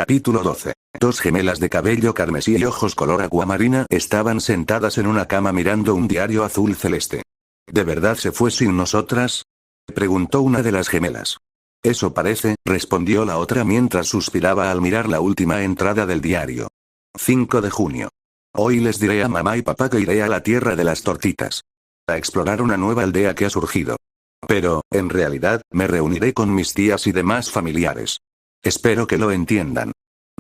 Capítulo 12. Dos gemelas de cabello carmesí y ojos color aguamarina estaban sentadas en una cama mirando un diario azul celeste. ¿De verdad se fue sin nosotras?, preguntó una de las gemelas. Eso parece, respondió la otra mientras suspiraba al mirar la última entrada del diario. 5 de junio. Hoy les diré a mamá y papá que iré a la tierra de las tortitas. A explorar una nueva aldea que ha surgido. Pero, en realidad, me reuniré con mis tías y demás familiares. Espero que lo entiendan.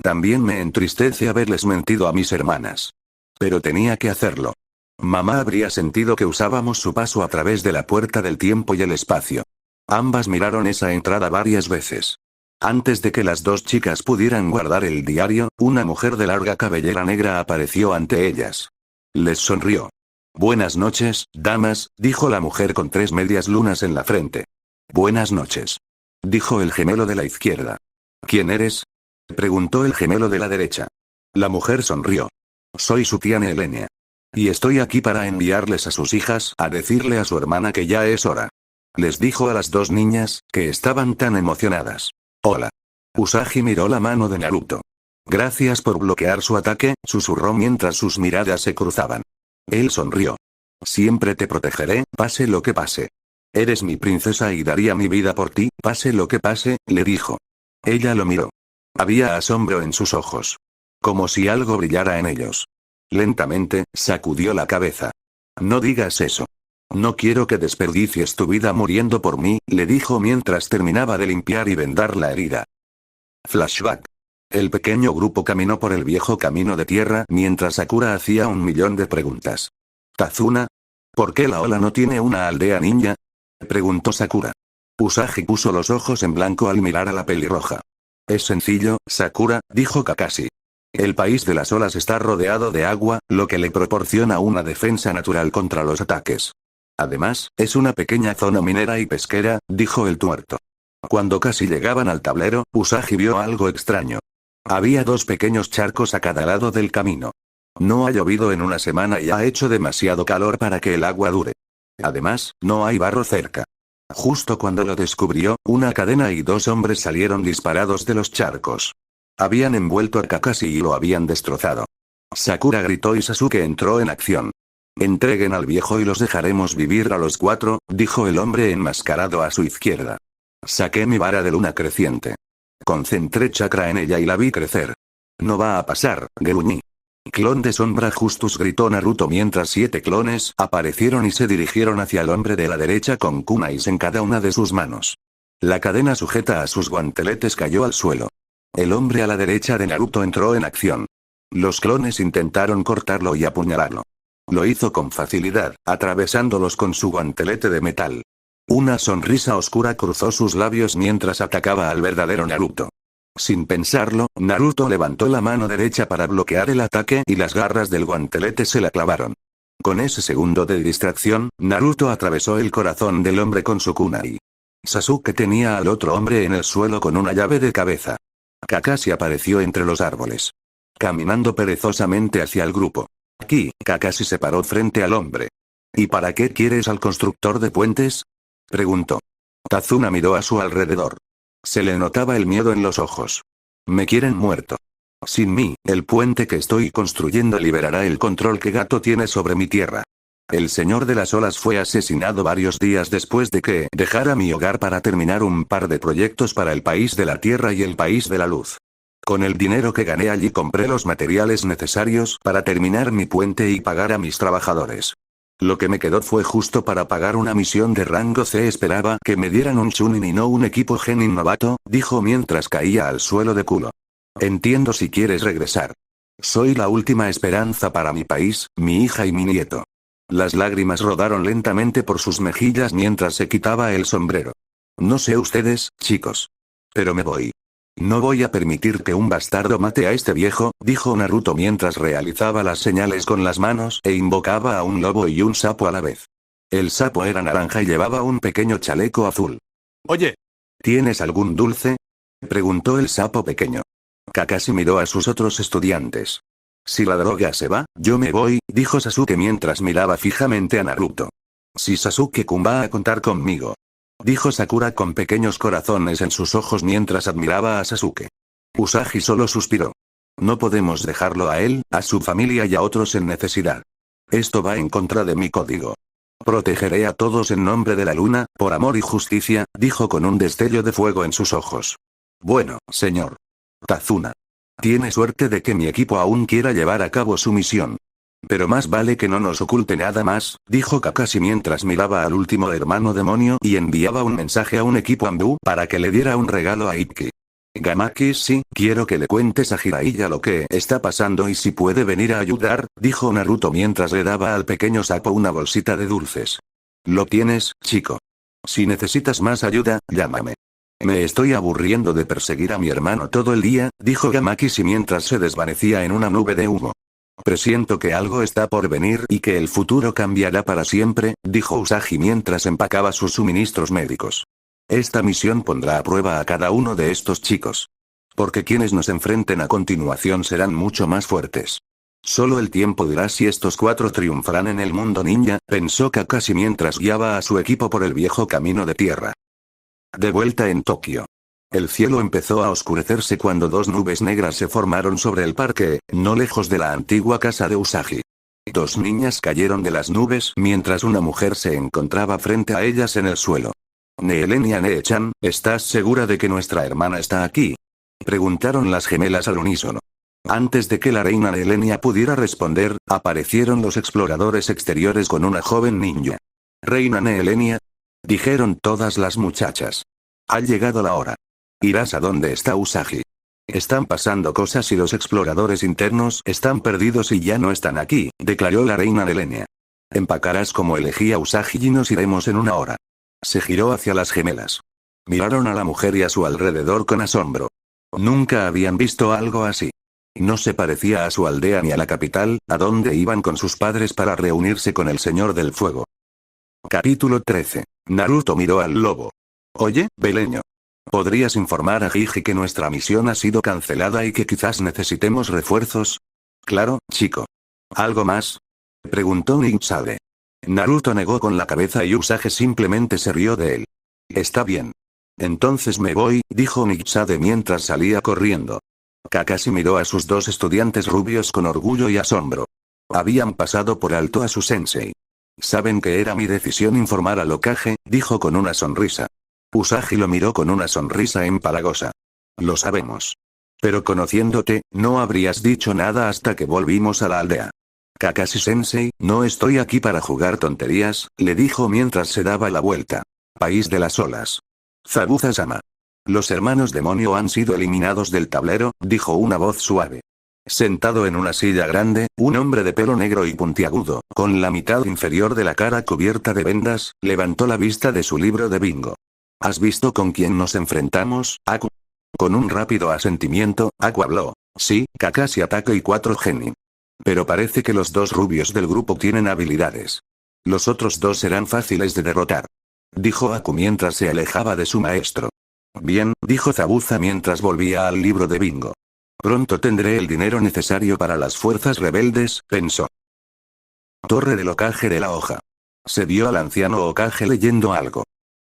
También me entristece haberles mentido a mis hermanas. Pero tenía que hacerlo. Mamá habría sentido que usábamos su paso a través de la puerta del tiempo y el espacio. Ambas miraron esa entrada varias veces. Antes de que las dos chicas pudieran guardar el diario, una mujer de larga cabellera negra apareció ante ellas. Les sonrió. Buenas noches, damas, dijo la mujer con 3 medias lunas en la frente. Buenas noches, dijo el gemelo de la izquierda. ¿Quién eres?, preguntó el gemelo de la derecha. La mujer sonrió. Soy su tía Neelenia. Y estoy aquí para enviarles a sus hijas a decirle a su hermana que ya es hora. Les dijo a las dos niñas, que estaban tan emocionadas. Hola. Usagi miró la mano de Naruto. Gracias por bloquear su ataque, susurró mientras sus miradas se cruzaban. Él sonrió. Siempre te protegeré, pase lo que pase. Eres mi princesa y daría mi vida por ti, pase lo que pase, le dijo. Ella lo miró. Había asombro en sus ojos. Como si algo brillara en ellos. Lentamente, sacudió la cabeza. No digas eso. No quiero que desperdicies tu vida muriendo por mí, le dijo mientras terminaba de limpiar y vendar la herida. Flashback. El pequeño grupo caminó por el viejo camino de tierra mientras Sakura hacía 1.000.000 de preguntas. ¿Tazuna? ¿Por qué la ola no tiene una aldea ninja?, preguntó Sakura. Usagi puso los ojos en blanco al mirar a la pelirroja. Es sencillo, Sakura, dijo Kakashi. El país de las olas está rodeado de agua, lo que le proporciona una defensa natural contra los ataques. Además, es una pequeña zona minera y pesquera, dijo el tuerto. Cuando casi llegaban al tablero, Usagi vio algo extraño. Había 2 pequeños charcos a cada lado del camino. No ha llovido en una semana y ha hecho demasiado calor para que el agua dure. Además, no hay barro cerca. Justo cuando lo descubrió, una cadena y 2 hombres salieron disparados de los charcos. Habían envuelto a Kakashi y lo habían destrozado. Sakura gritó y Sasuke entró en acción. Entreguen al viejo y los dejaremos vivir a los 4, dijo el hombre enmascarado a su izquierda. Saqué mi vara de luna creciente. Concentré chakra en ella y la vi crecer. No va a pasar, gruñí. Clon de sombra Justus, gritó Naruto mientras 7 clones aparecieron y se dirigieron hacia el hombre de la derecha con kunais en cada una de sus manos. La cadena sujeta a sus guanteletes cayó al suelo. El hombre a la derecha de Naruto entró en acción. Los clones intentaron cortarlo y apuñalarlo. Lo hizo con facilidad, atravesándolos con su guantelete de metal. Una sonrisa oscura cruzó sus labios mientras atacaba al verdadero Naruto. Sin pensarlo, Naruto levantó la mano derecha para bloquear el ataque y las garras del guantelete se la clavaron. Con ese segundo de distracción, Naruto atravesó el corazón del hombre con su kunai. Sasuke tenía al otro hombre en el suelo con una llave de cabeza. Kakashi apareció entre los árboles. Caminando perezosamente hacia el grupo. Aquí, Kakashi se paró frente al hombre. ¿Y para qué quieres al constructor de puentes?, preguntó. Tazuna miró a su alrededor. Se le notaba el miedo en los ojos. Me quieren muerto. Sin mí, el puente que estoy construyendo liberará el control que Gato tiene sobre mi tierra. El señor de las olas fue asesinado varios días después de que dejara mi hogar para terminar un par de proyectos para el país de la tierra y el país de la luz. Con el dinero que gané allí compré los materiales necesarios para terminar mi puente y pagar a mis trabajadores. Lo que me quedó fue justo para pagar una misión de rango C. Esperaba que me dieran un Chunin y no un equipo Genin novato, dijo mientras caía al suelo de culo. Entiendo si quieres regresar. Soy la última esperanza para mi país, mi hija y mi nieto. Las lágrimas rodaron lentamente por sus mejillas mientras se quitaba el sombrero. No sé ustedes, chicos. Pero me voy. No voy a permitir que un bastardo mate a este viejo, dijo Naruto mientras realizaba las señales con las manos e invocaba a un lobo y un sapo a la vez. El sapo era naranja y llevaba un pequeño chaleco azul. Oye, ¿tienes algún dulce?, preguntó el sapo pequeño. Kakashi miró a sus otros estudiantes. Si la droga se va, yo me voy, dijo Sasuke mientras miraba fijamente a Naruto. Si Sasuke-kun va a contar conmigo, dijo Sakura con pequeños corazones en sus ojos mientras admiraba a Sasuke. Usagi solo suspiró. No podemos dejarlo a él, a su familia y a otros en necesidad. Esto va en contra de mi código. Protegeré a todos en nombre de la luna, por amor y justicia, dijo con un destello de fuego en sus ojos. Bueno, señor Tazuna. Tiene suerte de que mi equipo aún quiera llevar a cabo su misión. Pero más vale que no nos oculte nada más, dijo Kakashi mientras miraba al último hermano demonio y enviaba un mensaje a un equipo Anbu para que le diera un regalo a Ikki. Gamaki, sí, quiero que le cuentes a Jiraiya lo que está pasando y si puede venir a ayudar, dijo Naruto mientras le daba al pequeño sapo una bolsita de dulces. Lo tienes, chico. Si necesitas más ayuda, llámame. Me estoy aburriendo de perseguir a mi hermano todo el día, dijo Gamaki mientras se desvanecía en una nube de humo. Presiento que algo está por venir y que el futuro cambiará para siempre, dijo Usagi mientras empacaba sus suministros médicos. Esta misión pondrá a prueba a cada uno de estos chicos. Porque quienes nos enfrenten a continuación serán mucho más fuertes. Solo el tiempo dirá si estos 4 triunfarán en el mundo ninja, pensó Kakashi mientras guiaba a su equipo por el viejo camino de tierra. De vuelta en Tokio. El cielo empezó a oscurecerse cuando 2 nubes negras se formaron sobre el parque, no lejos de la antigua casa de Usagi. 2 niñas cayeron de las nubes mientras una mujer se encontraba frente a ellas en el suelo. Neelenia Nee-chan, ¿estás segura de que nuestra hermana está aquí? Preguntaron las gemelas al unísono. Antes de que la reina Neelenia pudiera responder, aparecieron los exploradores exteriores con una joven ninja. Reina Neelenia, dijeron todas las muchachas. Ha llegado la hora. Irás a donde está Usagi. Están pasando cosas y los exploradores internos están perdidos y ya no están aquí, declaró la reina Neelenia. Empacarás como elegí a Usagi y nos iremos en una hora. Se giró hacia las gemelas. Miraron a la mujer y a su alrededor con asombro. Nunca habían visto algo así. No se parecía a su aldea ni a la capital, a donde iban con sus padres para reunirse con el Señor del Fuego. Capítulo 13. Naruto miró al lobo. Oye, Beleño. ¿Podrías informar a Jiji que nuestra misión ha sido cancelada y que quizás necesitemos refuerzos? Claro, chico. ¿Algo más? Preguntó Ninchade. Naruto negó con la cabeza y Usagi simplemente se rió de él. Está bien. Entonces me voy, dijo Ninchade mientras salía corriendo. Kakashi miró a sus 2 estudiantes rubios con orgullo y asombro. Habían pasado por alto a su sensei. Saben que era mi decisión informar al Hokage, dijo con una sonrisa. Usagi lo miró con una sonrisa empalagosa. Lo sabemos. Pero conociéndote, no habrías dicho nada hasta que volvimos a la aldea. Kakashi-sensei, no estoy aquí para jugar tonterías, le dijo mientras se daba la vuelta. País de las olas. Zabuza-sama. Los hermanos demonio han sido eliminados del tablero, dijo una voz suave. Sentado en una silla grande, un hombre de pelo negro y puntiagudo, con la mitad inferior de la cara cubierta de vendas, levantó la vista de su libro de bingo. ¿Has visto con quién nos enfrentamos, Aku? Con un rápido asentimiento, Aku habló. Sí, Kakashi ataca y 4 genin. Pero parece que los 2 rubios del grupo tienen habilidades. Los otros 2 serán fáciles de derrotar. Dijo Aku mientras se alejaba de su maestro. Bien, dijo Zabuza mientras volvía al libro de bingo. Pronto tendré el dinero necesario para las fuerzas rebeldes, pensó. Torre del Hokage de la hoja. Se vio al anciano Hokage leyendo algo.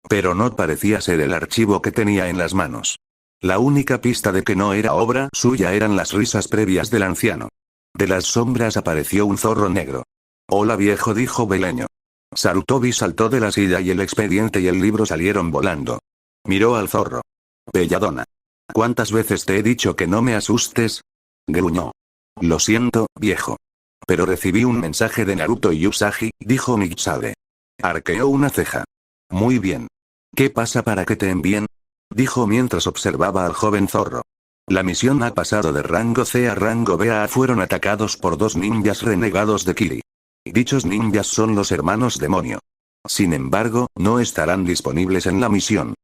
Pero no parecía ser el archivo que tenía en las manos. La única pista de que no era obra suya eran las risas previas del anciano. De las sombras apareció un zorro negro. Hola viejo, dijo Beleño. Sarutobi saltó de la silla y el expediente y el libro salieron volando. Miró al zorro. Belladona. ¿Cuántas veces te he dicho que no me asustes? Gruñó. Lo siento, viejo. Pero recibí un mensaje de Naruto y Usagi, dijo Ninchade. Arqueó una ceja. Muy bien. ¿Qué pasa para que te envíen? Dijo mientras observaba al joven zorro. La misión ha pasado de rango C a rango B. Fueron atacados por 2 ninjas renegados de Kiri. Dichos ninjas son los hermanos demonio. Sin embargo, no estarán disponibles en la misión.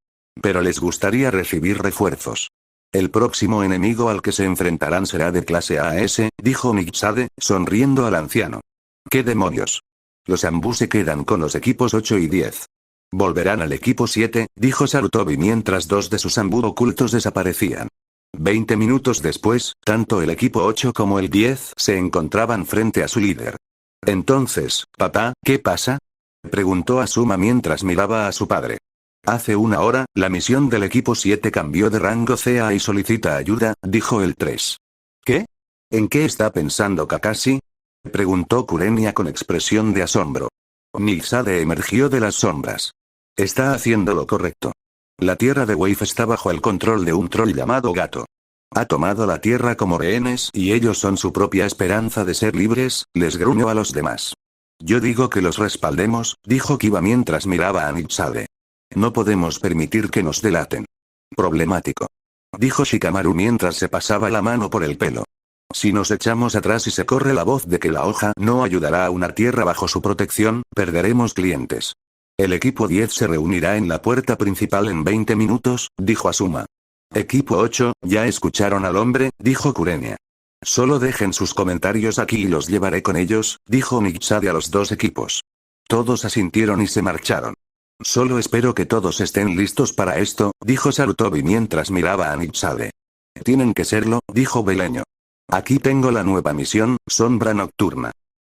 Pero les gustaría recibir refuerzos. El próximo enemigo al que se enfrentarán será de clase AS, dijo Ninchade, sonriendo al anciano. ¿Qué demonios? Los Anbu se quedan con los equipos 8 y 10. Volverán al equipo 7, dijo Sarutobi mientras 2 de sus Anbu ocultos desaparecían. 20 minutos después, tanto el equipo 8 como el 10 se encontraban frente a su líder. Entonces, papá, ¿qué pasa? Preguntó Asuma mientras miraba a su padre. Hace una hora, la misión del equipo 7 cambió de rango CA y solicita ayuda, dijo el 3. ¿Qué? ¿En qué está pensando Kakashi? Preguntó Kurenia con expresión de asombro. Nixade emergió de las sombras. Está haciendo lo correcto. La tierra de Wave está bajo el control de un troll llamado Gato. Ha tomado la tierra como rehenes y ellos son su propia esperanza de ser libres, les gruñó a los demás. Yo digo que los respaldemos, dijo Kiba mientras miraba a Nixade. No podemos permitir que nos delaten. Problemático. Dijo Shikamaru mientras se pasaba la mano por el pelo. Si nos echamos atrás y se corre la voz de que la hoja no ayudará a una tierra bajo su protección, perderemos clientes. El equipo 10 se reunirá en la puerta principal en 20 minutos, dijo Asuma. Equipo 8, ya escucharon al hombre, dijo Kurenia. Solo dejen sus comentarios aquí y los llevaré con ellos, dijo Nixade a los dos equipos. Todos asintieron y se marcharon. Solo espero que todos estén listos para esto, dijo Sarutobi mientras miraba a Nixade. Tienen que serlo, dijo Beleño. Aquí tengo la nueva misión, Sombra Nocturna.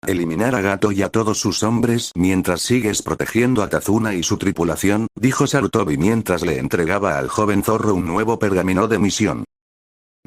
Eliminar a Gato y a todos sus hombres mientras sigues protegiendo a Tazuna y su tripulación, dijo Sarutobi mientras le entregaba al joven zorro un nuevo pergamino de misión.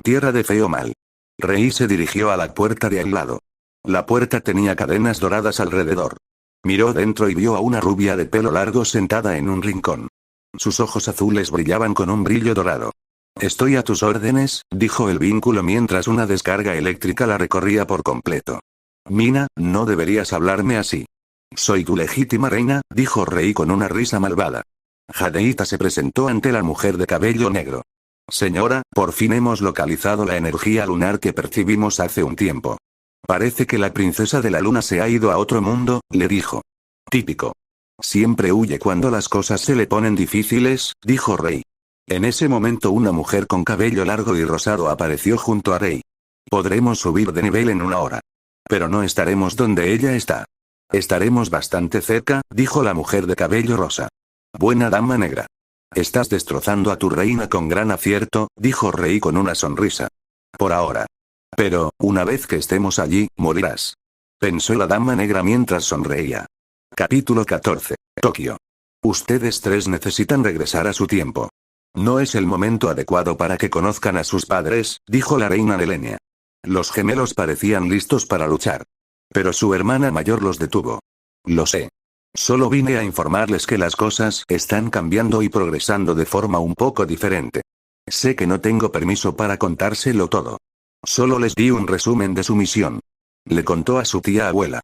Tierra de feo mal. Rei se dirigió a la puerta de al lado. La puerta tenía cadenas doradas alrededor. Miró dentro y vio a una rubia de pelo largo sentada en un rincón. Sus ojos azules brillaban con un brillo dorado. Estoy a tus órdenes, dijo el vínculo mientras una descarga eléctrica la recorría por completo. Mina, no deberías hablarme así. Soy tu legítima reina, dijo Rei con una risa malvada. Jadeita se presentó ante la mujer de cabello negro. Señora, por fin hemos localizado la energía lunar que percibimos hace un tiempo. Parece que la princesa de la luna se ha ido a otro mundo, le dijo. Típico. Siempre huye cuando las cosas se le ponen difíciles, dijo Rei. En ese momento una mujer con cabello largo y rosado apareció junto a Rei. Podremos subir de nivel en una hora. Pero no estaremos donde ella está. Estaremos bastante cerca, dijo la mujer de cabello rosa. Buena dama negra. Estás destrozando a tu reina con gran acierto, dijo Rei con una sonrisa. Por ahora. Pero, una vez que estemos allí, morirás. Pensó la dama negra mientras sonreía. Capítulo 14. Tokio. Ustedes tres necesitan regresar a su tiempo. No es el momento adecuado para que conozcan a sus padres, dijo la reina Nelenia. Los gemelos parecían listos para luchar. Pero su hermana mayor los detuvo. Lo sé. Solo vine a informarles que las cosas están cambiando y progresando de forma un poco diferente. Sé que no tengo permiso para contárselo todo. Solo les di un resumen de su misión. Le contó a su tía abuela.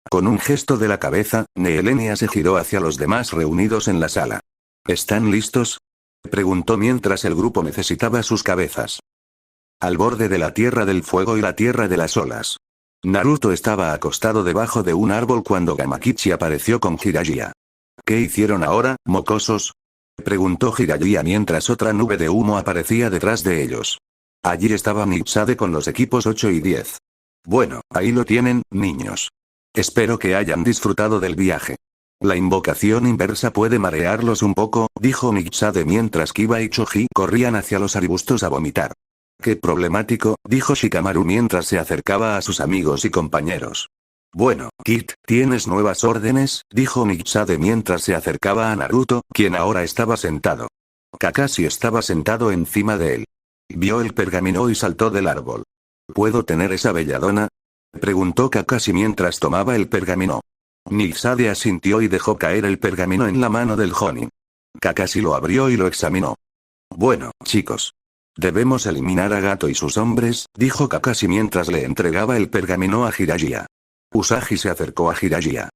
Con un gesto de la cabeza, Neelenia se giró hacia los demás reunidos en la sala. ¿Están listos? Preguntó mientras el grupo necesitaba sus cabezas. Al borde de la Tierra del Fuego y la Tierra de las Olas. Naruto estaba acostado debajo de un árbol cuando Gamakichi apareció con Jiraiya. ¿Qué hicieron ahora, mocosos? Preguntó Jiraiya mientras otra nube de humo aparecía detrás de ellos. Allí estaba Nixade con los equipos 8 y 10. Bueno, ahí lo tienen, niños. Espero que hayan disfrutado del viaje. La invocación inversa puede marearlos un poco, dijo Nixade mientras Kiba y Choji corrían hacia los arbustos a vomitar. Qué problemático, dijo Shikamaru mientras se acercaba a sus amigos y compañeros. Bueno, Kit, ¿tienes nuevas órdenes? Dijo Nixade mientras se acercaba a Naruto, quien ahora estaba sentado. Kakashi estaba sentado encima de él. Vio el pergamino y saltó del árbol. ¿Puedo tener esa belladona? Preguntó Kakashi mientras tomaba el pergamino. Nixade asintió y dejó caer el pergamino en la mano del Jonin. Kakashi lo abrió y lo examinó. Bueno, chicos. Debemos eliminar a Gato y sus hombres, dijo Kakashi mientras le entregaba el pergamino a Jiraiya. Usagi se acercó a Jiraiya.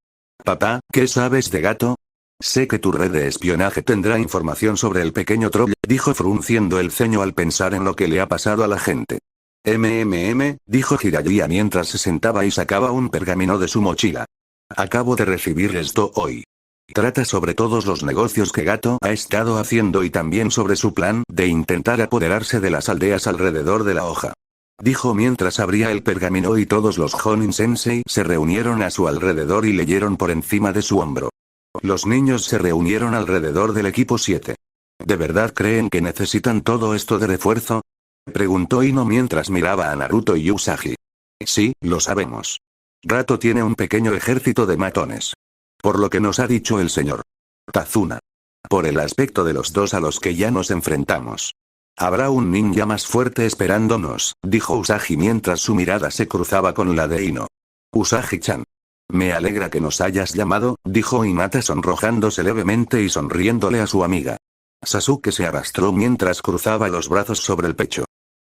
Papá, ¿qué sabes de Gato? Sé que tu red de espionaje tendrá información sobre el pequeño troll, dijo frunciendo el ceño al pensar en lo que le ha pasado a la gente. Dijo Jiraiya mientras se sentaba y sacaba un pergamino de su mochila. Acabo de recibir esto hoy. Trata sobre todos los negocios que Gato ha estado haciendo y también sobre su plan de intentar apoderarse de las aldeas alrededor de la hoja. Dijo mientras abría el pergamino y todos los Jonin Sensei se reunieron a su alrededor y leyeron por encima de su hombro. Los niños se reunieron alrededor del equipo 7. ¿De verdad creen que necesitan todo esto de refuerzo? Preguntó Ino mientras miraba a Naruto y Usagi. Sí, lo sabemos. Gato tiene un pequeño ejército de matones. Por lo que nos ha dicho el señor Tazuna. Por el aspecto de los dos a los que ya nos enfrentamos. Habrá un ninja más fuerte esperándonos, dijo Usagi mientras su mirada se cruzaba con la de Ino. Usagi-chan. Me alegra que nos hayas llamado, dijo Hinata sonrojándose levemente y sonriéndole a su amiga. Sasuke se arrastró mientras cruzaba los brazos sobre el pecho.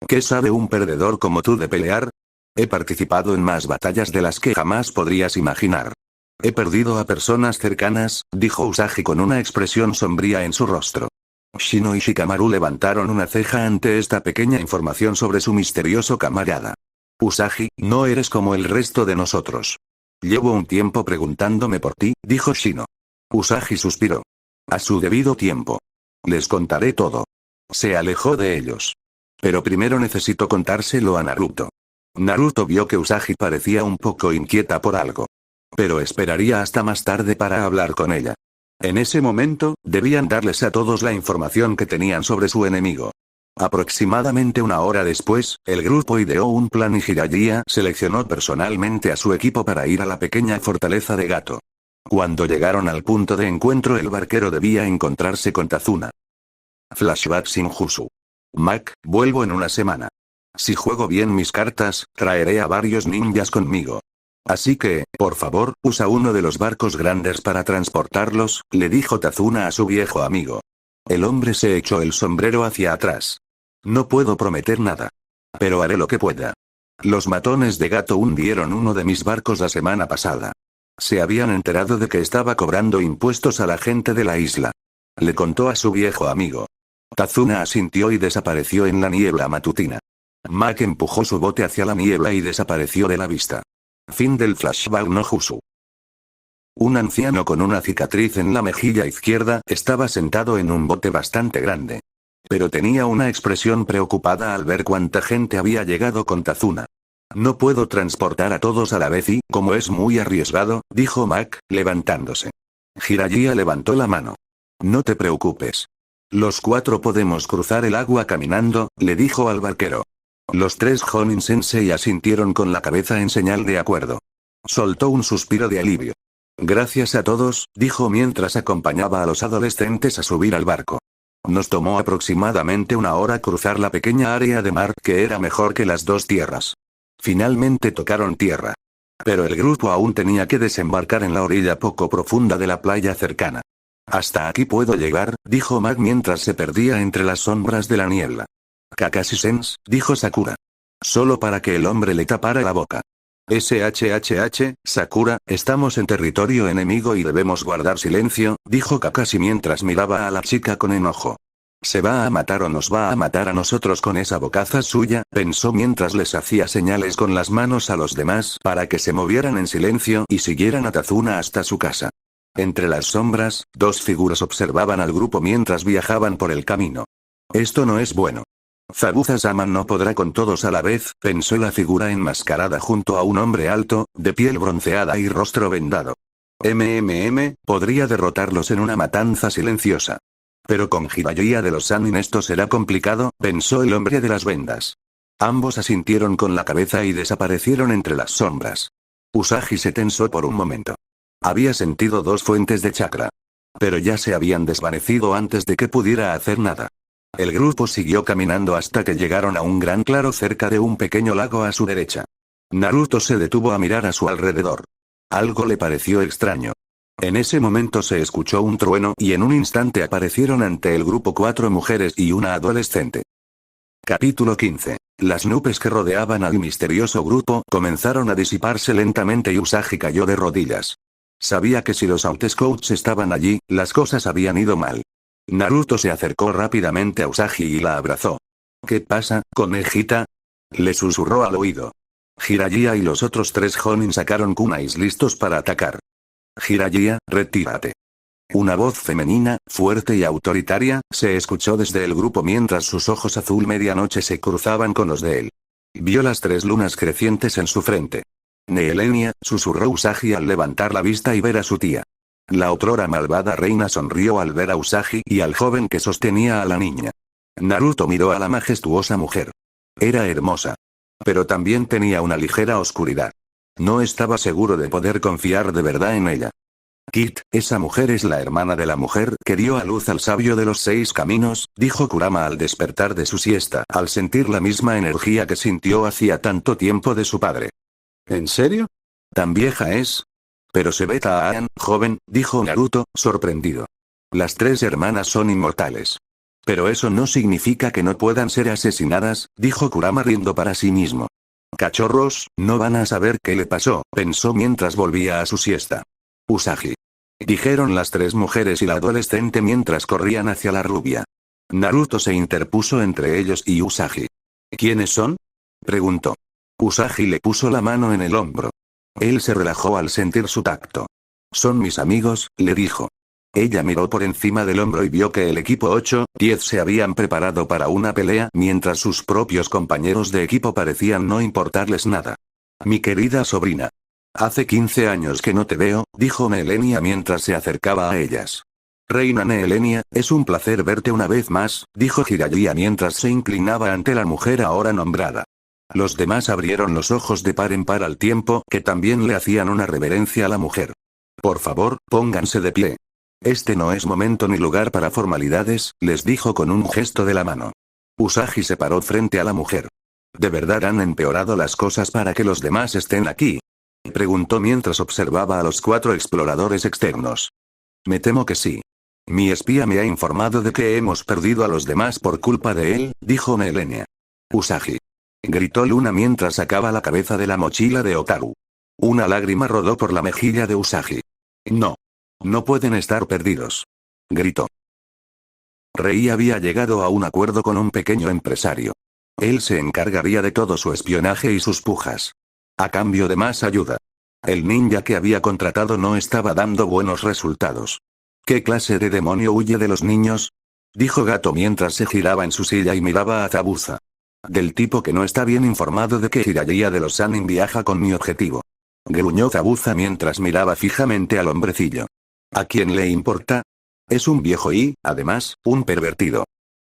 ¿Qué sabe un perdedor como tú de pelear? He participado en más batallas de las que jamás podrías imaginar. He perdido a personas cercanas, dijo Usagi con una expresión sombría en su rostro. Shino y Shikamaru levantaron una ceja ante esta pequeña información sobre su misterioso camarada. Usagi, no eres como el resto de nosotros. Llevo un tiempo preguntándome por ti, dijo Shino. Usagi suspiró. A su debido tiempo. Les contaré todo. Se alejó de ellos. Pero primero necesito contárselo a Naruto. Naruto vio que Usagi parecía un poco inquieta por algo. Pero esperaría hasta más tarde para hablar con ella. En ese momento, debían darles a todos la información que tenían sobre su enemigo. Aproximadamente una hora después, el grupo ideó un plan y Jiraiya seleccionó personalmente a su equipo para ir a la pequeña fortaleza de Gato. Cuando llegaron al punto de encuentro el barquero debía encontrarse con Tazuna. Flashback Shinjutsu. Mac, vuelvo en una semana. Si juego bien mis cartas, traeré a varios ninjas conmigo. Así que, por favor, usa uno de los barcos grandes para transportarlos, le dijo Tazuna a su viejo amigo. El hombre se echó el sombrero hacia atrás. No puedo prometer nada. Pero haré lo que pueda. Los matones de Gato hundieron uno de mis barcos la semana pasada. Se habían enterado de que estaba cobrando impuestos a la gente de la isla. Le contó a su viejo amigo. Tazuna asintió y desapareció en la niebla matutina. Mac empujó su bote hacia la niebla y desapareció de la vista. Fin del flashback no Jutsu. Un anciano con una cicatriz en la mejilla izquierda estaba sentado en un bote bastante grande. Pero tenía una expresión preocupada al ver cuánta gente había llegado con Tazuna. No puedo transportar a todos a la vez y, como es muy arriesgado, dijo Mac, levantándose. Jiraiya levantó la mano. No te preocupes. Los 4 podemos cruzar el agua caminando, le dijo al barquero. Los 3 Jonin Sensei asintieron con la cabeza en señal de acuerdo. Soltó un suspiro de alivio. Gracias a todos, dijo mientras acompañaba a los adolescentes a subir al barco. Nos tomó aproximadamente una hora cruzar la pequeña área de mar que era mejor que las 2 tierras. Finalmente tocaron tierra. Pero el grupo aún tenía que desembarcar en la orilla poco profunda de la playa cercana. Hasta aquí puedo llegar, dijo Mac mientras se perdía entre las sombras de la niebla. Kakashi-sens, dijo Sakura. Solo para que el hombre le tapara la boca. SHHH, Sakura, estamos en territorio enemigo y debemos guardar silencio, dijo Kakashi mientras miraba a la chica con enojo. ¿Se va a matar o nos va a matar a nosotros con esa bocaza suya?, pensó mientras les hacía señales con las manos a los demás para que se movieran en silencio y siguieran a Tazuna hasta su casa. Entre las sombras, 2 figuras observaban al grupo mientras viajaban por el camino. Esto no es bueno. Zabuza-sama no podrá con todos a la vez, pensó la figura enmascarada junto a un hombre alto, de piel bronceada y rostro vendado. Podría derrotarlos en una matanza silenciosa. Pero con Jiraiya de los Sannin esto será complicado, pensó el hombre de las vendas. Ambos asintieron con la cabeza y desaparecieron entre las sombras. Usagi se tensó por un momento. Había sentido 2 fuentes de chakra. Pero ya se habían desvanecido antes de que pudiera hacer nada. El grupo siguió caminando hasta que llegaron a un gran claro cerca de un pequeño lago a su derecha. Naruto se detuvo a mirar a su alrededor. Algo le pareció extraño. En ese momento se escuchó un trueno y en un instante aparecieron ante el grupo 4 mujeres y una adolescente. Capítulo 15. Las nubes que rodeaban al misterioso grupo comenzaron a disiparse lentamente y Usagi cayó de rodillas. Sabía que si los Outescouts estaban allí, las cosas habían ido mal. Naruto se acercó rápidamente a Usagi y la abrazó. ¿Qué pasa, conejita?, le susurró al oído. Jiraiya y los otros 3 Jonin sacaron kunais listos para atacar. Jiraiya, retírate. Una voz femenina, fuerte y autoritaria, se escuchó desde el grupo mientras sus ojos azul medianoche se cruzaban con los de él. Vio las 3 lunas crecientes en su frente. Neelenia, susurró Usagi al levantar la vista y ver a su tía. La otrora malvada reina sonrió al ver a Usagi y al joven que sostenía a la niña. Naruto miró a la majestuosa mujer. Era hermosa. Pero también tenía una ligera oscuridad. No estaba seguro de poder confiar de verdad en ella. Kit, esa mujer es la hermana de la mujer que dio a luz al sabio de los 6 caminos, dijo Kurama al despertar de su siesta, al sentir la misma energía que sintió hacía tanto tiempo de su padre. ¿En serio? ¿Tan vieja es? Pero se ve tan joven, dijo Naruto, sorprendido. Las 3 hermanas son inmortales. Pero eso no significa que no puedan ser asesinadas, dijo Kurama riendo para sí mismo. Cachorros, no van a saber qué le pasó, pensó mientras volvía a su siesta. Usagi. Dijeron las 3 mujeres y la adolescente mientras corrían hacia la rubia. Naruto se interpuso entre ellos y Usagi. ¿Quiénes son? Preguntó. Usagi le puso la mano en el hombro. Él se relajó al sentir su tacto. Son mis amigos, le dijo. Ella miró por encima del hombro y vio que el equipo 8-10 se habían preparado para una pelea mientras sus propios compañeros de equipo parecían no importarles nada. Mi querida sobrina. Hace 15 años que no te veo, dijo Nehelenia mientras se acercaba a ellas. Reina Nehelenia, es un placer verte una vez más, dijo Jiraiya mientras se inclinaba ante la mujer ahora nombrada. Los demás abrieron los ojos de par en par al tiempo que también le hacían una reverencia a la mujer. Por favor, pónganse de pie. Este no es momento ni lugar para formalidades, les dijo con un gesto de la mano. Usagi se paró frente a la mujer. ¿De verdad han empeorado las cosas para que los demás estén aquí? Preguntó mientras observaba a los 4 exploradores externos. Me temo que sí. Mi espía me ha informado de que hemos perdido a los demás por culpa de él, dijo Nehelenia. Usagi. Gritó Luna mientras sacaba la cabeza de la mochila de Otaru. Una lágrima rodó por la mejilla de Usagi. No. No pueden estar perdidos. Gritó. Rei había llegado a un acuerdo con un pequeño empresario. Él se encargaría de todo su espionaje y sus pujas. A cambio de más ayuda. El ninja que había contratado no estaba dando buenos resultados. ¿Qué clase de demonio huye de los niños? Dijo Gato mientras se giraba en su silla y miraba a Zabuza. Del tipo que no está bien informado de que Jiraiya de los Sanin viaja con mi objetivo. Gruñó Zabuza mientras miraba fijamente al hombrecillo. ¿A quién le importa? Es un viejo y, además, un pervertido.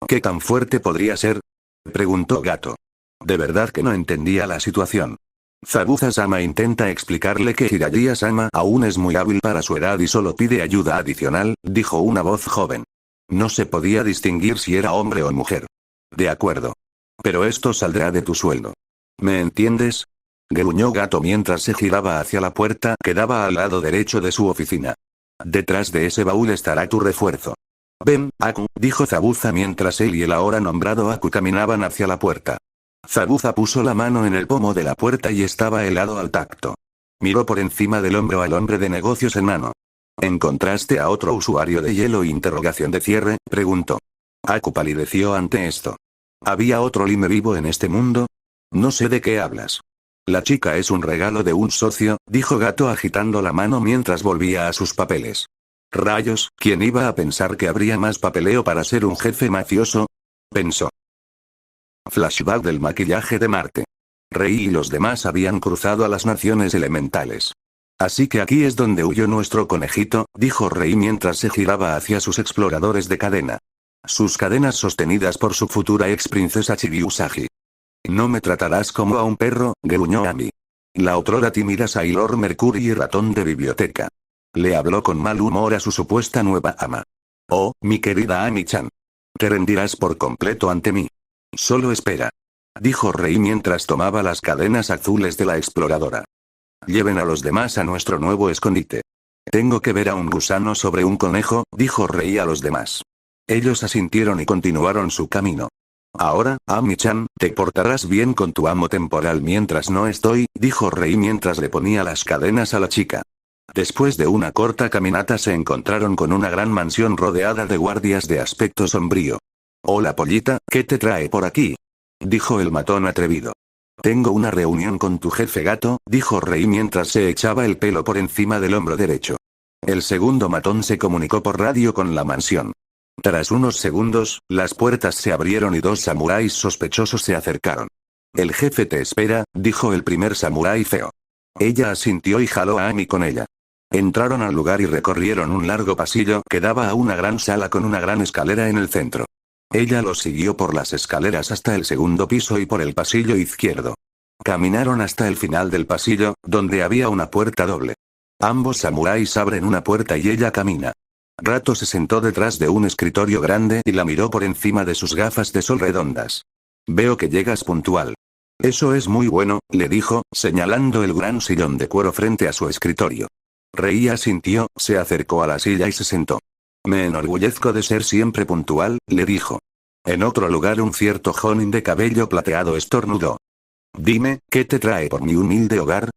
¿Qué tan fuerte podría ser? Preguntó Gato. De verdad que no entendía la situación. Zabuza-sama intenta explicarle que Jiraiya-sama aún es muy hábil para su edad y solo pide ayuda adicional, dijo una voz joven. No se podía distinguir si era hombre o mujer. De acuerdo. Pero esto saldrá de tu sueldo. ¿Me entiendes? Gruñó Gato mientras se giraba hacia la puerta que daba al lado derecho de su oficina. Detrás de ese baúl estará tu refuerzo. Ven, Aku, dijo Zabuza mientras él y el ahora nombrado Aku caminaban hacia la puerta. Zabuza puso la mano en el pomo de la puerta y estaba helado al tacto. Miró por encima del hombro al hombre de negocios enano. ¿Encontraste a otro usuario de hielo? Interrogación de cierre, preguntó. Aku palideció ante esto. ¿Había otro Lime vivo en este mundo? No sé de qué hablas. La chica es un regalo de un socio, dijo Gato agitando la mano mientras volvía a sus papeles. Rayos, ¿quién iba a pensar que habría más papeleo para ser un jefe mafioso? Pensó. Flashback del maquillaje de Marte. Rei y los demás habían cruzado a las naciones elementales. Así que aquí es donde huyó nuestro conejito, dijo Rei mientras se giraba hacia sus exploradores de cadena. Sus cadenas sostenidas por su futura ex princesa Chibi Usagi. No me tratarás como a un perro, gruñó Ami. La otrora tímida Sailor Mercury y ratón de biblioteca. Le habló con mal humor a su supuesta nueva ama. Oh, mi querida Ami-chan. Te rendirás por completo ante mí. Solo espera. Dijo Rei mientras tomaba las cadenas azules de la exploradora. Lleven a los demás a nuestro nuevo escondite. Tengo que ver a un gusano sobre un conejo, dijo Rei a los demás. Ellos asintieron y continuaron su camino. Ahora, Ami-chan, te portarás bien con tu amo temporal mientras no estoy, dijo Rei mientras le ponía las cadenas a la chica. Después de una corta caminata se encontraron con una gran mansión rodeada de guardias de aspecto sombrío. Hola pollita, ¿qué te trae por aquí? Dijo el matón atrevido. Tengo una reunión con tu jefe gato, dijo Rei mientras se echaba el pelo por encima del hombro derecho. El segundo matón se comunicó por radio con la mansión. Tras unos segundos, las puertas se abrieron y 2 samuráis sospechosos se acercaron. El jefe te espera, dijo el primer samurái feo. Ella asintió y jaló a Ami con ella. Entraron al lugar y recorrieron un largo pasillo que daba a una gran sala con una gran escalera en el centro. Ella los siguió por las escaleras hasta el segundo piso y por el pasillo izquierdo. Caminaron hasta el final del pasillo, donde había una puerta doble. Ambos samuráis abren una puerta y ella camina. Gato se sentó detrás de un escritorio grande y la miró por encima de sus gafas de sol redondas. Veo que llegas puntual. Eso es muy bueno, le dijo, señalando el gran sillón de cuero frente a su escritorio. Rei asintió, se acercó a la silla y se sentó. Me enorgullezco de ser siempre puntual, le dijo. En otro lugar un cierto jonin de cabello plateado estornudó. Dime, ¿qué te trae por mi humilde hogar?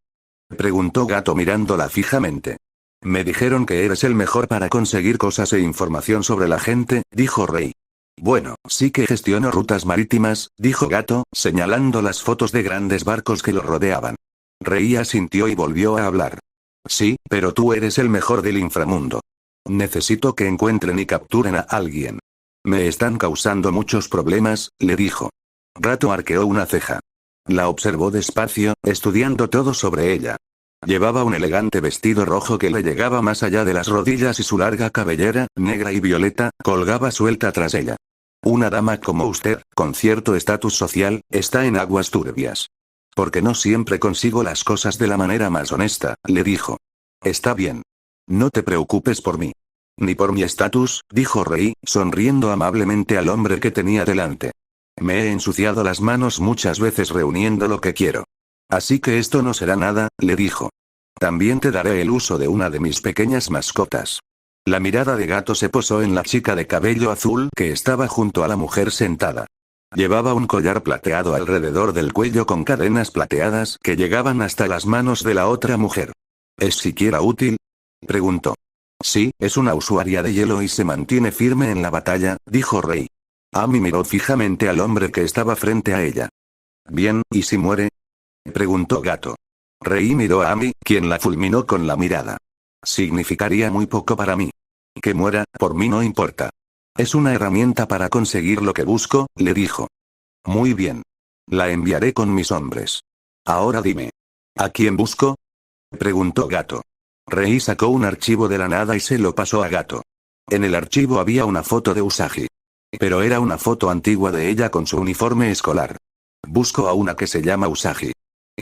Preguntó Gato mirándola fijamente. Me dijeron que eres el mejor para conseguir cosas e información sobre la gente, dijo Rei. Bueno, sí que gestiono rutas marítimas, dijo Gato, señalando las fotos de grandes barcos que lo rodeaban. Rei asintió y volvió a hablar. Sí, pero tú eres el mejor del inframundo. Necesito que encuentren y capturen a alguien. Me están causando muchos problemas, le dijo. Gato arqueó una ceja. La observó despacio, estudiando todo sobre ella. Llevaba un elegante vestido rojo que le llegaba más allá de las rodillas y su larga cabellera, negra y violeta, colgaba suelta tras ella. Una dama como usted, con cierto estatus social, está en aguas turbias. Porque no siempre consigo las cosas de la manera más honesta, le dijo. Está bien. No te preocupes por mí. Ni por mi estatus, dijo Rei, sonriendo amablemente al hombre que tenía delante. Me he ensuciado las manos muchas veces reuniendo lo que quiero. Así que esto no será nada, le dijo. También te daré el uso de una de mis pequeñas mascotas. La mirada de Gato se posó en la chica de cabello azul que estaba junto a la mujer sentada. Llevaba un collar plateado alrededor del cuello con cadenas plateadas que llegaban hasta las manos de la otra mujer. ¿Es siquiera útil? Preguntó. Sí, es una usuaria de hielo y se mantiene firme en la batalla, dijo Rei. Amy miró fijamente al hombre que estaba frente a ella. Bien, ¿y si muere? Preguntó Gato. Rei miró a Amy, quien la fulminó con la mirada. Significaría muy poco para mí. Que muera, por mí no importa. Es una herramienta para conseguir lo que busco, le dijo. Muy bien. La enviaré con mis hombres. Ahora dime. ¿A quién busco? Preguntó Gato. Rei sacó un archivo de la nada y se lo pasó a Gato. En el archivo había una foto de Usagi. Pero era una foto antigua de ella con su uniforme escolar. Busco a una que se llama Usagi.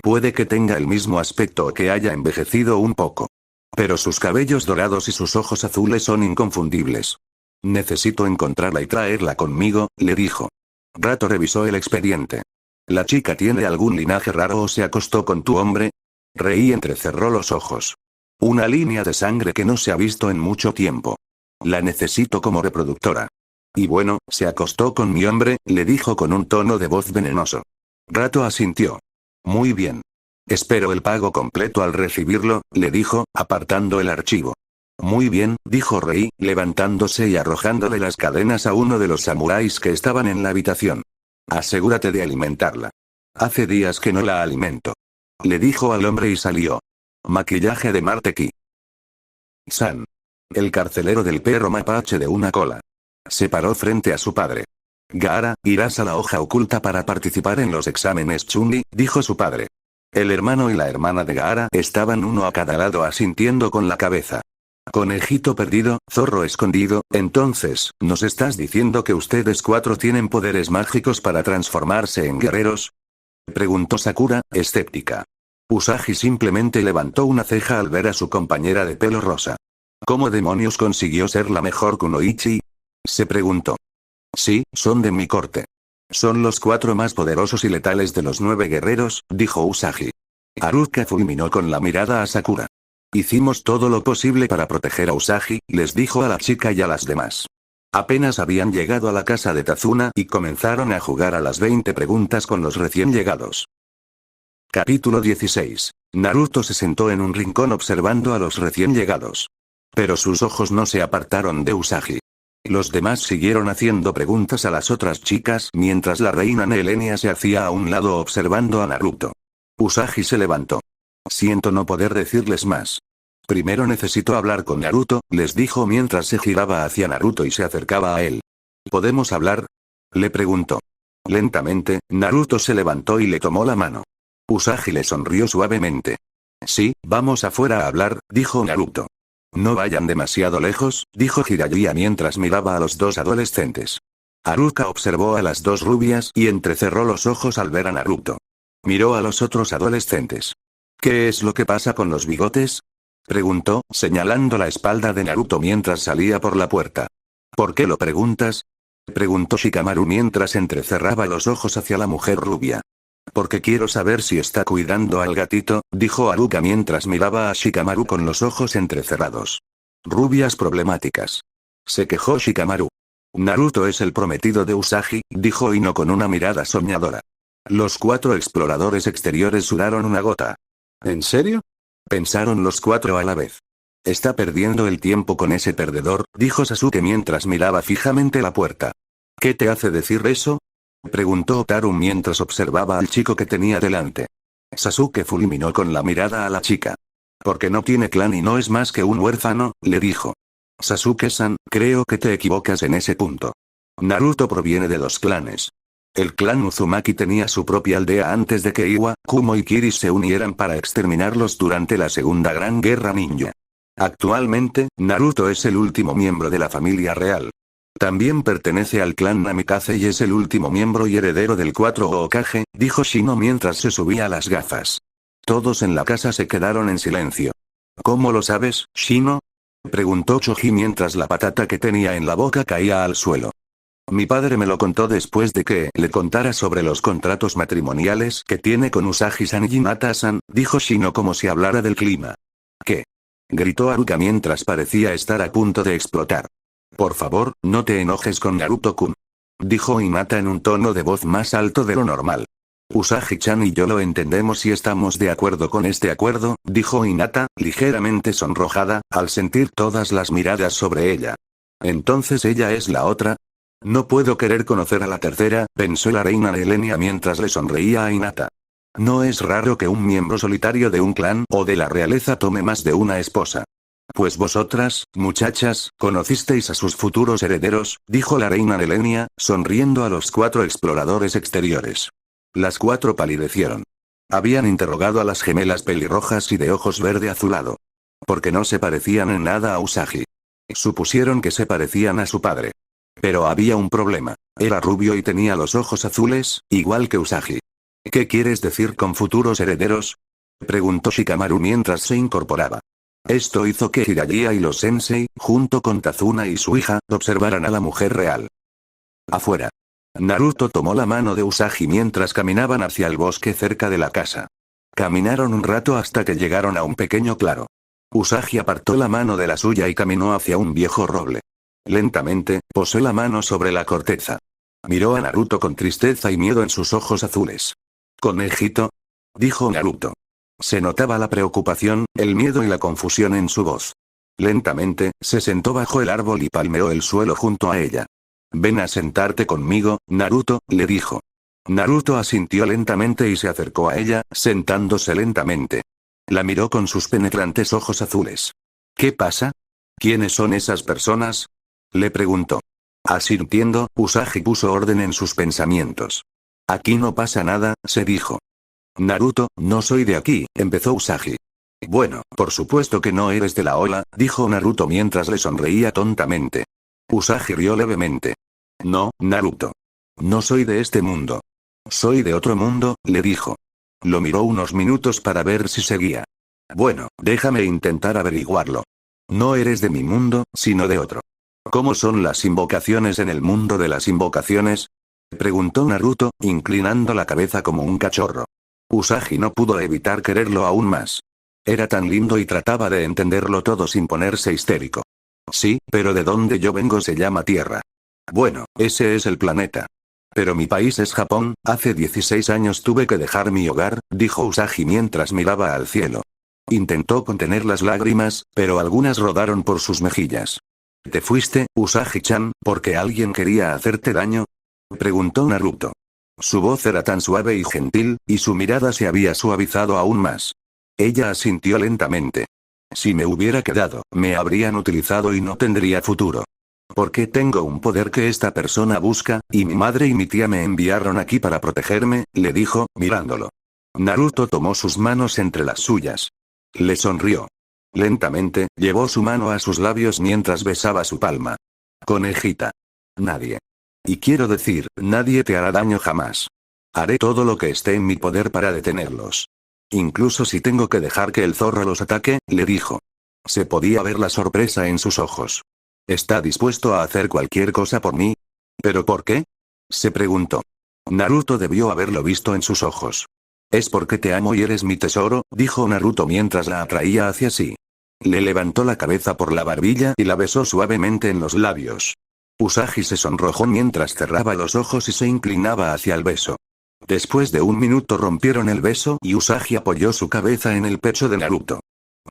Puede que tenga el mismo aspecto o que haya envejecido un poco. Pero sus cabellos dorados y sus ojos azules son inconfundibles. Necesito encontrarla y traerla conmigo, le dijo. Gato revisó el expediente. ¿La chica tiene algún linaje raro o se acostó con tu hombre? Rei entrecerró los ojos. Una línea de sangre que no se ha visto en mucho tiempo. La necesito como reproductora. Y bueno, se acostó con mi hombre, le dijo con un tono de voz venenoso. Gato asintió. Muy bien. Espero el pago completo al recibirlo, le dijo, apartando el archivo. Muy bien, dijo Rei, levantándose y arrojándole las cadenas a uno de los samuráis que estaban en la habitación. Asegúrate de alimentarla. Hace días que no la alimento. Le dijo al hombre y salió. Maquillaje de Marteki. San. El carcelero del perro mapache de una cola. Se paró frente a su padre. Gaara, irás a la hoja oculta para participar en los exámenes Chun-Li, dijo su padre. El hermano y la hermana de Gaara estaban uno a cada lado asintiendo con la cabeza. Conejito perdido, zorro escondido, entonces, ¿nos estás diciendo que ustedes cuatro tienen poderes mágicos para transformarse en guerreros? Preguntó Sakura, escéptica. Usagi simplemente levantó una ceja al ver a su compañera de pelo rosa. ¿Cómo demonios consiguió ser la mejor kunoichi? Se preguntó. Sí, son de mi corte. Son los cuatro más poderosos y letales de los 9 guerreros, dijo Usagi. Haruka fulminó con la mirada a Sakura. Hicimos todo lo posible para proteger a Usagi, les dijo a la chica y a las demás. Apenas habían llegado a la casa de Tazuna y comenzaron a jugar a las 20 preguntas con los recién llegados. Capítulo 16. Naruto se sentó en un rincón observando a los recién llegados. Pero sus ojos no se apartaron de Usagi. Los demás siguieron haciendo preguntas a las otras chicas mientras la reina Nelenia se hacía a un lado observando a Naruto. Usagi se levantó. Siento no poder decirles más. Primero necesito hablar con Naruto, les dijo mientras se giraba hacia Naruto y se acercaba a él. ¿Podemos hablar? Le preguntó. Lentamente, Naruto se levantó y le tomó la mano. Usagi le sonrió suavemente. Sí, vamos afuera a hablar, dijo Naruto. No vayan demasiado lejos, dijo Jiraiya mientras miraba a los dos adolescentes. Haruka observó a las dos rubias y entrecerró los ojos al ver a Naruto. Miró a los otros adolescentes. ¿Qué es lo que pasa con los bigotes? Preguntó, señalando la espalda de Naruto mientras salía por la puerta. ¿Por qué lo preguntas? Preguntó Shikamaru mientras entrecerraba los ojos hacia la mujer rubia. Porque quiero saber si está cuidando al gatito, dijo Haruka mientras miraba a Shikamaru con los ojos entrecerrados. Rubias problemáticas. Se quejó Shikamaru. Naruto es el prometido de Usagi, dijo Ino con una mirada soñadora. Los 4 exploradores exteriores sudaron una gota. ¿En serio? Pensaron los 4 a la vez. Está perdiendo el tiempo con ese perdedor, dijo Sasuke mientras miraba fijamente la puerta. ¿Qué te hace decir eso? Preguntó Otaru mientras observaba al chico que tenía delante. Sasuke fulminó con la mirada a la chica. Porque no tiene clan y no es más que un huérfano, le dijo. Sasuke-san, creo que te equivocas en ese punto. Naruto proviene de 2 clanes. El clan Uzumaki tenía su propia aldea antes de que Iwa, Kumo y Kiri se unieran para exterminarlos durante la Segunda Gran Guerra Ninja. Actualmente, Naruto es el último miembro de la familia real. También pertenece al clan Namikaze y es el último miembro y heredero del 4 Hokage, dijo Shino mientras se subía las gafas. Todos en la casa se quedaron en silencio. ¿Cómo lo sabes, Shino? Preguntó Choji mientras la patata que tenía en la boca caía al suelo. Mi padre me lo contó después de que le contara sobre los contratos matrimoniales que tiene con Usagi-san y Hinata-san, dijo Shino como si hablara del clima. ¿Qué? Gritó Haruka mientras parecía estar a punto de explotar. Por favor, no te enojes con Naruto-kun. Dijo Hinata en un tono de voz más alto de lo normal. Usagi-chan y yo lo entendemos y estamos de acuerdo con este acuerdo, dijo Hinata, ligeramente sonrojada, al sentir todas las miradas sobre ella. ¿Entonces ella es la otra? No puedo querer conocer a la tercera, pensó la reina Helenia mientras le sonreía a Hinata. No es raro que un miembro solitario de un clan o de la realeza tome más de una esposa. Pues vosotras, muchachas, conocisteis a sus futuros herederos, dijo la reina Helenia, sonriendo a los 4 exploradores exteriores. Las 4 palidecieron. Habían interrogado a las gemelas pelirrojas y de ojos verde azulado. Porque no se parecían en nada a Usagi. Supusieron que se parecían a su padre. Pero había un problema. Era rubio y tenía los ojos azules, igual que Usagi. ¿Qué quieres decir con futuros herederos? Preguntó Shikamaru mientras se incorporaba. Esto hizo que Jiraiya y los sensei, junto con Tazuna y su hija, observaran a la mujer real. Afuera. Naruto tomó la mano de Usagi mientras caminaban hacia el bosque cerca de la casa. Caminaron un rato hasta que llegaron a un pequeño claro. Usagi apartó la mano de la suya y caminó hacia un viejo roble. Lentamente, posó la mano sobre la corteza. Miró a Naruto con tristeza y miedo en sus ojos azules. «¿Conejito?», dijo Naruto. Se notaba la preocupación, el miedo y la confusión en su voz. Lentamente, se sentó bajo el árbol y palmeó el suelo junto a ella. «Ven a sentarte conmigo, Naruto», le dijo. Naruto asintió lentamente y se acercó a ella, sentándose lentamente. La miró con sus penetrantes ojos azules. «¿Qué pasa? ¿Quiénes son esas personas?», le preguntó. Asintiendo, Usagi puso orden en sus pensamientos. «Aquí no pasa nada», se dijo. «Naruto, no soy de aquí», empezó Usagi. «Bueno, por supuesto que no eres de la ola», dijo Naruto mientras le sonreía tontamente. Usagi rió levemente. «No, Naruto. No soy de este mundo. Soy de otro mundo», le dijo. Lo miró unos minutos para ver si seguía. «Bueno, déjame intentar averiguarlo. No eres de mi mundo, sino de otro». «¿Cómo son las invocaciones en el mundo de las invocaciones?», preguntó Naruto, inclinando la cabeza como un cachorro. Usagi no pudo evitar quererlo aún más. Era tan lindo y trataba de entenderlo todo sin ponerse histérico. «Sí, pero de donde yo vengo se llama Tierra». «Bueno, ese es el planeta. Pero mi país es Japón, hace 16 años tuve que dejar mi hogar», dijo Usagi mientras miraba al cielo. Intentó contener las lágrimas, pero algunas rodaron por sus mejillas. «¿Te fuiste, Usagi-chan, porque alguien quería hacerte daño?», preguntó Naruto. Su voz era tan suave y gentil, y su mirada se había suavizado aún más. Ella asintió lentamente. «Si me hubiera quedado, me habrían utilizado y no tendría futuro. Porque tengo un poder que esta persona busca, y mi madre y mi tía me enviaron aquí para protegerme», le dijo, mirándolo. Naruto tomó sus manos entre las suyas. Le sonrió. Lentamente, llevó su mano a sus labios mientras besaba su palma. «Conejita. Nadie. Y quiero decir, nadie te hará daño jamás. Haré todo lo que esté en mi poder para detenerlos. Incluso si tengo que dejar que el zorro los ataque», le dijo. Se podía ver la sorpresa en sus ojos. ¿Está dispuesto a hacer cualquier cosa por mí? ¿Pero por qué? Se preguntó. Naruto debió haberlo visto en sus ojos. Es porque te amo y eres mi tesoro, dijo Naruto mientras la atraía hacia sí. Le levantó la cabeza por la barbilla y la besó suavemente en los labios. Usagi se sonrojó mientras cerraba los ojos y se inclinaba hacia el beso. Después de un minuto rompieron el beso y Usagi apoyó su cabeza en el pecho de Naruto.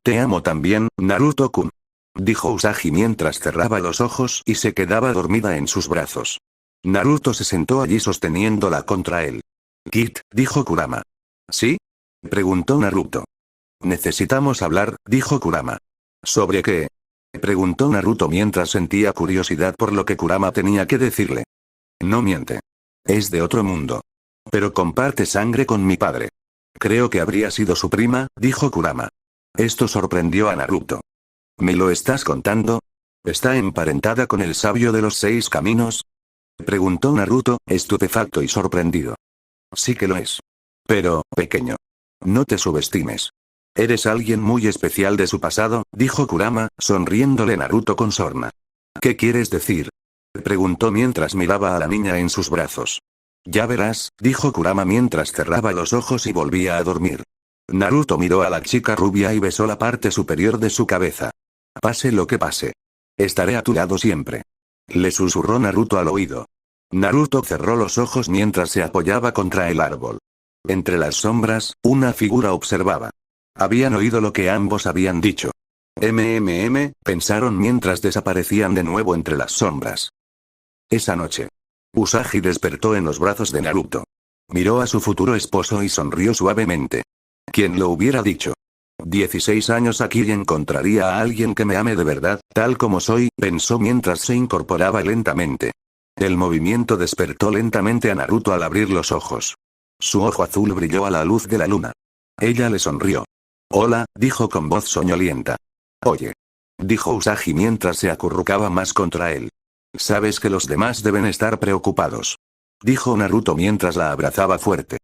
Te amo también, Naruto-kun, dijo Usagi mientras cerraba los ojos y se quedaba dormida en sus brazos. Naruto se sentó allí sosteniéndola contra él. Kit, dijo Kurama. ¿Sí? Preguntó Naruto. Necesitamos hablar, dijo Kurama. ¿Sobre qué? Preguntó Naruto mientras sentía curiosidad por lo que Kurama tenía que decirle. No miente. Es de otro mundo. Pero comparte sangre con mi padre. Creo que habría sido su prima, dijo Kurama. Esto sorprendió a Naruto. ¿Me lo estás contando? ¿Está emparentada con el sabio de los 6 caminos? Preguntó Naruto, estupefacto y sorprendido. Sí que lo es. Pero, pequeño. No te subestimes. Eres alguien muy especial de su pasado, dijo Kurama, sonriéndole Naruto con sorna. ¿Qué quieres decir? Preguntó mientras miraba a la niña en sus brazos. Ya verás, dijo Kurama mientras cerraba los ojos y volvía a dormir. Naruto miró a la chica rubia y besó la parte superior de su cabeza. Pase lo que pase. Estaré a tu lado siempre. Le susurró Naruto al oído. Naruto cerró los ojos mientras se apoyaba contra el árbol. Entre las sombras, una figura observaba. Habían oído lo que ambos habían dicho. Pensaron mientras desaparecían de nuevo entre las sombras. Esa noche. Usagi despertó en los brazos de Naruto. Miró a su futuro esposo y sonrió suavemente. ¿Quién lo hubiera dicho? 16 años aquí y encontraría a alguien que me ame de verdad, tal como soy, pensó mientras se incorporaba lentamente. El movimiento despertó lentamente a Naruto al abrir los ojos. Su ojo azul brilló a la luz de la luna. Ella le sonrió. Hola, dijo con voz soñolienta. Oye. Dijo Usagi mientras se acurrucaba más contra él. Sabes que los demás deben estar preocupados. Dijo Naruto mientras la abrazaba fuerte.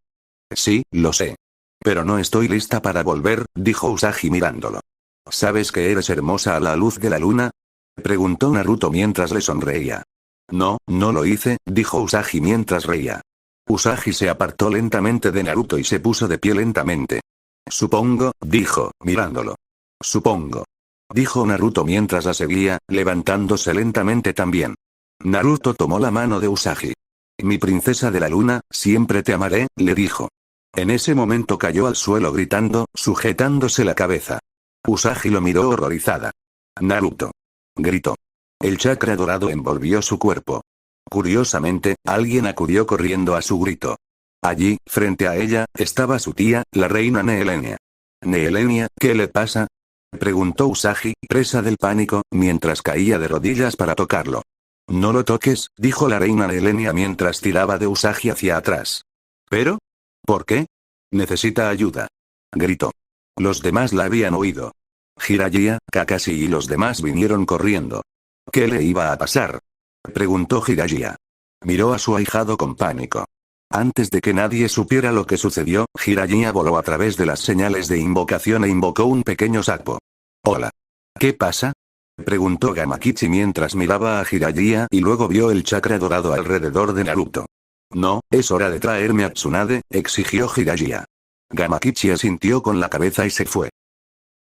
Sí, lo sé. Pero no estoy lista para volver, dijo Usagi mirándolo. ¿Sabes que eres hermosa a la luz de la luna? Preguntó Naruto mientras le sonreía. No, no lo hice, dijo Usagi mientras reía. Usagi se apartó lentamente de Naruto y se puso de pie lentamente. Supongo, dijo, mirándolo. Supongo. Dijo Naruto mientras la seguía, levantándose lentamente también. Naruto tomó la mano de Usagi. Mi princesa de la luna, siempre te amaré, le dijo. En ese momento cayó al suelo gritando, sujetándose la cabeza. Usagi lo miró horrorizada. Naruto. Gritó. El chakra dorado envolvió su cuerpo. Curiosamente, alguien acudió corriendo a su grito. Allí, frente a ella, estaba su tía, la reina Nehelenia. Nehelenia, ¿qué le pasa? Preguntó Usagi, presa del pánico, mientras caía de rodillas para tocarlo. No lo toques, dijo la reina Nehelenia mientras tiraba de Usagi hacia atrás. ¿Pero? ¿Por qué? Necesita ayuda. Gritó. Los demás la habían oído. Jiraiya, Kakashi y los demás vinieron corriendo. ¿Qué le iba a pasar? Preguntó Jiraiya. Miró a su ahijado con pánico. Antes de que nadie supiera lo que sucedió, Jiraiya voló a través de las señales de invocación e invocó un pequeño sapo. Hola. ¿Qué pasa? Preguntó Gamakichi mientras miraba a Jiraiya y luego vio el chakra dorado alrededor de Naruto. No, es hora de traerme a Tsunade, exigió Jiraiya. Gamakichi asintió con la cabeza y se fue.